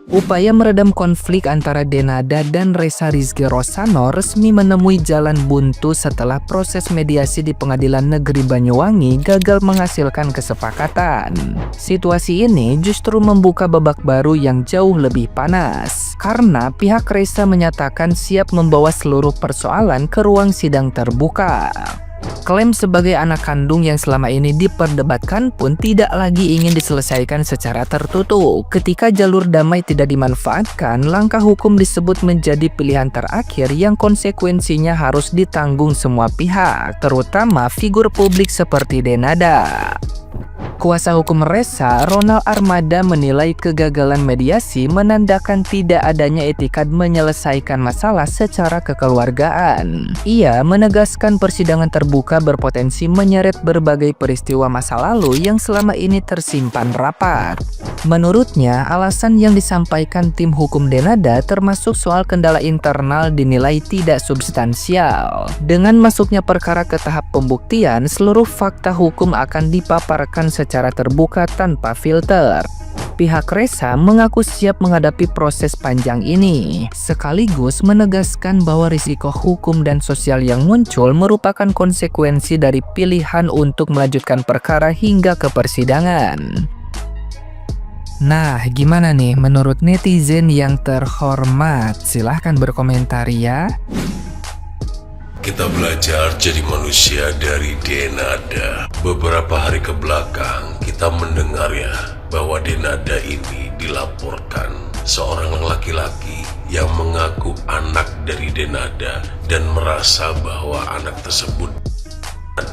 Upaya meredam konflik antara Denada dan Ressa Rizky Rosano resmi menemui jalan buntu setelah proses mediasi di Pengadilan Negeri Banyuwangi gagal menghasilkan kesepakatan. Situasi ini justru membuka babak baru yang jauh lebih panas, karena pihak Ressa menyatakan siap membawa seluruh persoalan ke ruang sidang terbuka. Klaim sebagai anak kandung yang selama ini diperdebatkan pun tidak lagi ingin diselesaikan secara tertutup. Ketika jalur damai tidak dimanfaatkan, langkah hukum disebut menjadi pilihan terakhir yang konsekuensinya harus ditanggung semua pihak, terutama figur publik seperti Denada. Kuasa hukum Ressa, Ronald Armada, menilai kegagalan mediasi menandakan tidak adanya etikat menyelesaikan masalah secara kekeluargaan. Ia menegaskan persidangan terbuka berpotensi menyeret berbagai peristiwa masa lalu yang selama ini tersimpan rapat. Menurutnya, alasan yang disampaikan tim hukum Denada termasuk soal kendala internal dinilai tidak substansial. Dengan masuknya perkara ke tahap pembuktian, seluruh fakta hukum akan dipaparkan secara terbuka tanpa filter. Pihak Ressa mengaku siap menghadapi proses panjang ini, sekaligus menegaskan bahwa risiko hukum dan sosial yang muncul merupakan konsekuensi dari pilihan untuk melanjutkan perkara hingga ke persidangan. Nah, gimana nih menurut netizen yang terhormat? Silahkan berkomentar ya. Kita belajar jadi manusia dari Denada. Beberapa hari ke belakang kita mendengar ya bahwa Denada ini dilaporkan seorang laki-laki yang mengaku anak dari Denada dan merasa bahwa anak tersebut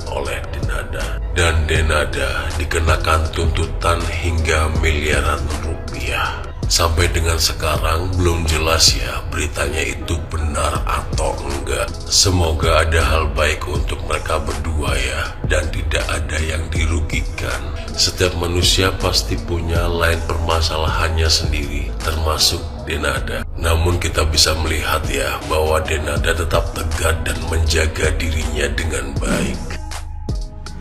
oleh Denada, dan Denada dikenakan tuntutan hingga miliaran rupiah. Sampai dengan sekarang belum jelas ya beritanya itu benar atau enggak. Semoga ada hal baik untuk mereka berdua ya, dan tidak ada yang dirugikan. Setiap manusia pasti punya lain permasalahannya sendiri, termasuk Denada. Namun kita bisa melihat ya bahwa Denada tetap tegar dan menjaga dirinya dengan baik.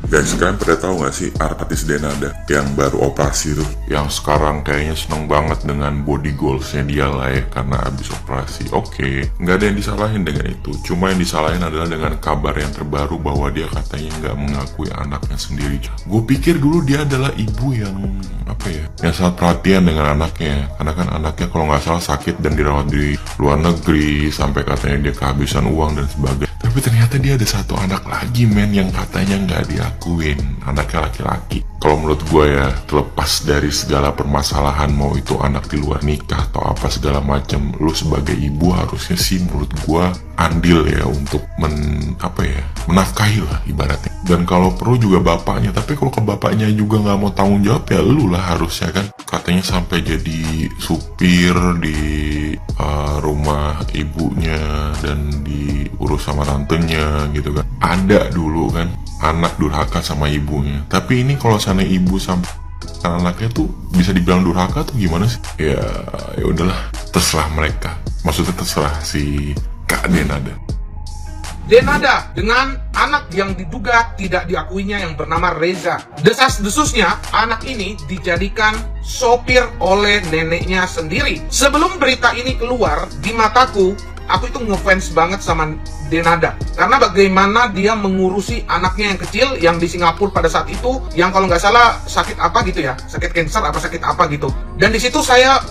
Guys, kalian pada tahu gak sih artis Denada yang baru operasi tuh, yang sekarang kayaknya seneng banget dengan body goalsnya dia lah ya, karena habis operasi. Oke, nggak ada yang disalahin dengan itu, cuma yang disalahin adalah dengan kabar yang terbaru bahwa dia katanya nggak mengakui anaknya sendiri. Gue pikir dulu dia adalah ibu yang yang sangat perhatian dengan anaknya, karena kan anaknya kalau nggak salah sakit dan dirawat di luar negeri sampai katanya dia kehabisan uang dan sebagainya. Tapi ternyata dia ada satu anak lagi men yang katanya nggak diakuin, anaknya laki-laki. Kalau menurut gue ya, terlepas dari segala permasalahan, mau itu anak di luar nikah atau apa segala macam, lu sebagai ibu harusnya sih menurut gue andil ya untuk menafkahi lah ibaratnya. Dan kalau perlu juga bapaknya, tapi kalau ke bapaknya juga nggak mau tanggung jawab ya lu lah harusnya kan. Katanya sampai jadi supir di rumah ibunya dan diurus sama tantenya gitu kan. Ada dulu kan anak durhaka sama ibunya. Tapi ini kalau sana ibu sama anaknya tuh bisa dibilang durhaka tuh gimana sih? Ya udahlah, terserah mereka. Maksudnya terserah si Kak Denada. Denada dengan anak yang diduga tidak diakuinya yang bernama Reza. Desas-desusnya anak ini dijadikan sopir oleh neneknya sendiri. Sebelum berita ini keluar, di mataku aku itu ngefans banget sama Denada, karena bagaimana dia mengurusi anaknya yang kecil yang di Singapura pada saat itu, yang kalau nggak salah sakit apa gitu ya, sakit cancer apa sakit apa gitu. Dan di situ saya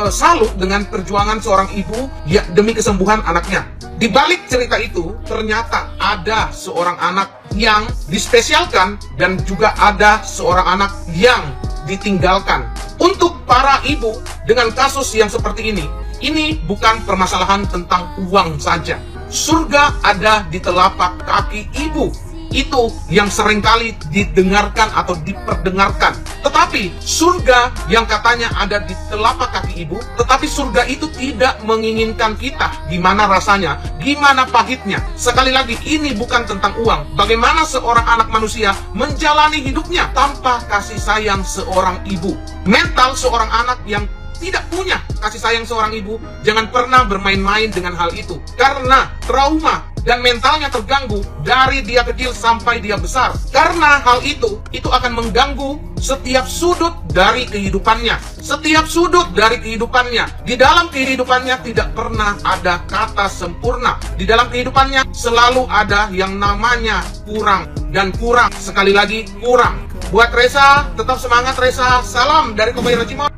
salut dengan perjuangan seorang ibu ya demi kesembuhan anaknya. Di balik cerita itu ternyata ada seorang anak yang dispesialkan dan juga ada seorang anak yang ditinggalkan. Untuk para ibu dengan kasus yang seperti ini bukan permasalahan tentang uang saja. Surga ada di telapak kaki ibu. Itu yang seringkali didengarkan atau diperdengarkan. Tetapi surga yang katanya ada di telapak kaki ibu, tetapi surga itu tidak menginginkan kita. Gimana rasanya? Gimana pahitnya? Sekali lagi, ini bukan tentang uang. Bagaimana seorang anak manusia menjalani hidupnya tanpa kasih sayang seorang ibu. Mental seorang anak yang tidak punya kasih sayang seorang ibu, jangan pernah bermain-main dengan hal itu. Karena trauma dan mentalnya terganggu dari dia kecil sampai dia besar. Karena hal itu akan mengganggu setiap sudut dari kehidupannya. Setiap sudut dari kehidupannya. Di dalam kehidupannya tidak pernah ada kata sempurna. Di dalam kehidupannya selalu ada yang namanya kurang. Dan kurang, sekali lagi kurang. Buat Reza, tetap semangat Reza. Salam dari Kobai Rajimon.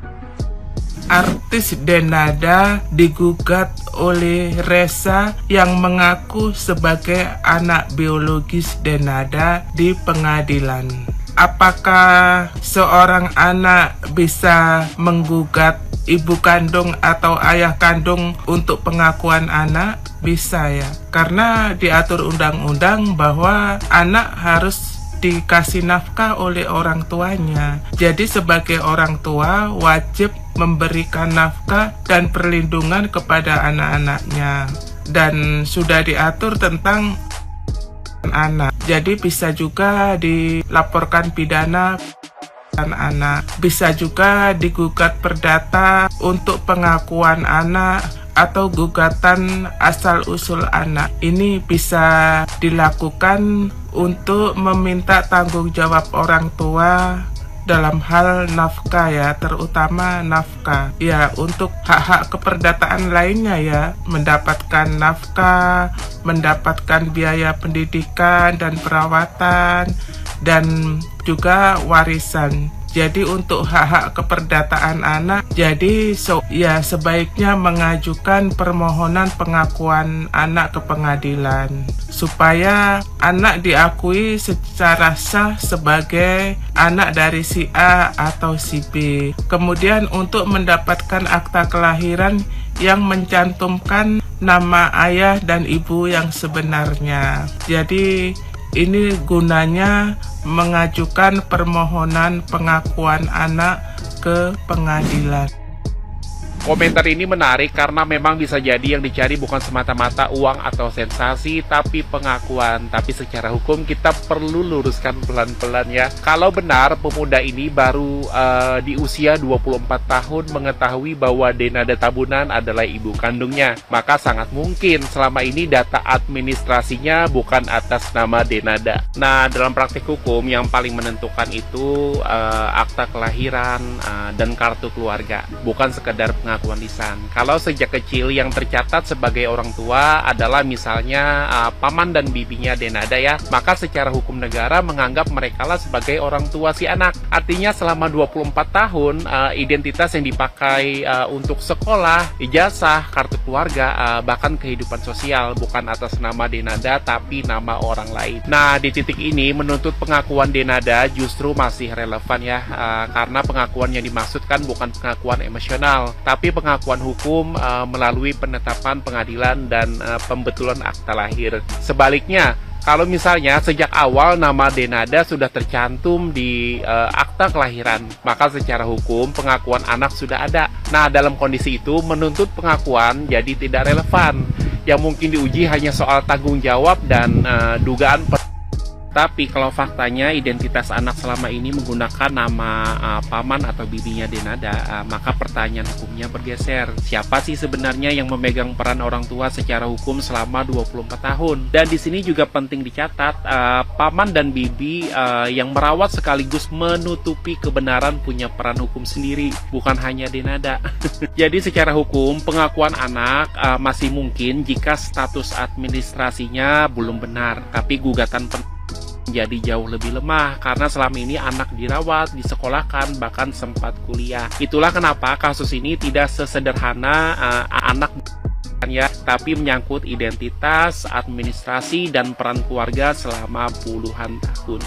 Artis Denada digugat oleh Reza yang mengaku sebagai anak biologis Denada di pengadilan. Apakah seorang anak bisa menggugat ibu kandung atau ayah kandung untuk pengakuan anak? Bisa ya, karena diatur undang-undang bahwa anak harus dikasih nafkah oleh orang tuanya. Jadi sebagai orang tua wajib memberikan nafkah dan perlindungan kepada anak-anaknya. Dan sudah diatur tentang anak. Jadi bisa juga dilaporkan pidana anak. Bisa juga digugat perdata untuk pengakuan anak atau gugatan asal-usul anak. Ini bisa dilakukan untuk meminta tanggung jawab orang tua dalam hal nafkah ya, terutama nafkah. Ya, untuk hak-hak keperdataan lainnya ya, mendapatkan nafkah, mendapatkan biaya pendidikan dan perawatan, dan juga warisan. Jadi untuk hak-hak keperdataan anak, jadi sebaiknya mengajukan permohonan pengakuan anak ke pengadilan supaya anak diakui secara sah sebagai anak dari si A atau si B. Kemudian untuk mendapatkan akta kelahiran yang mencantumkan nama ayah dan ibu yang sebenarnya. Jadi ini gunanya mengajukan permohonan pengakuan anak ke pengadilan. Komentar ini menarik karena memang bisa jadi yang dicari bukan semata-mata uang atau sensasi, tapi pengakuan. Tapi secara hukum kita perlu luruskan pelan-pelan ya. Kalau benar pemuda ini baru di usia 24 tahun mengetahui bahwa Denada Tabunan adalah ibu kandungnya, maka sangat mungkin selama ini data administrasinya bukan atas nama Denada. Nah, dalam praktik hukum yang paling menentukan itu akta kelahiran dan kartu keluarga, bukan sekedar pengakuan lisan. Kalau sejak kecil yang tercatat sebagai orang tua adalah misalnya paman dan bibinya Denada ya, maka secara hukum negara menganggap mereka lah sebagai orang tua si anak. Artinya selama 24 tahun identitas yang dipakai untuk sekolah, ijazah, kartu keluarga, bahkan kehidupan sosial bukan atas nama Denada tapi nama orang lain. Nah, di titik ini menuntut pengakuan Denada justru masih relevan ya, karena pengakuan yang dimaksudkan bukan pengakuan emosional tapi pengakuan hukum melalui penetapan pengadilan dan pembetulan akta lahir. Sebaliknya, kalau misalnya sejak awal nama Denada sudah tercantum di akta kelahiran, maka secara hukum pengakuan anak sudah ada. Nah, dalam kondisi itu menuntut pengakuan jadi tidak relevan. Yang mungkin diuji hanya soal tanggung jawab dan dugaan. Tapi kalau faktanya identitas anak selama ini menggunakan nama paman atau bibinya Denada, maka pertanyaan hukumnya bergeser. Siapa sih sebenarnya yang memegang peran orang tua secara hukum selama 24 tahun? Dan di sini juga penting dicatat, paman dan bibi yang merawat sekaligus menutupi kebenaran punya peran hukum sendiri, bukan hanya Denada. Jadi secara hukum, pengakuan anak masih mungkin jika status administrasinya belum benar, tapi gugatan jadi jauh lebih lemah karena selama ini anak dirawat, disekolahkan, bahkan sempat kuliah. Itulah kenapa kasus ini tidak sesederhana anak ya, tapi menyangkut identitas, administrasi, dan peran keluarga selama puluhan tahun.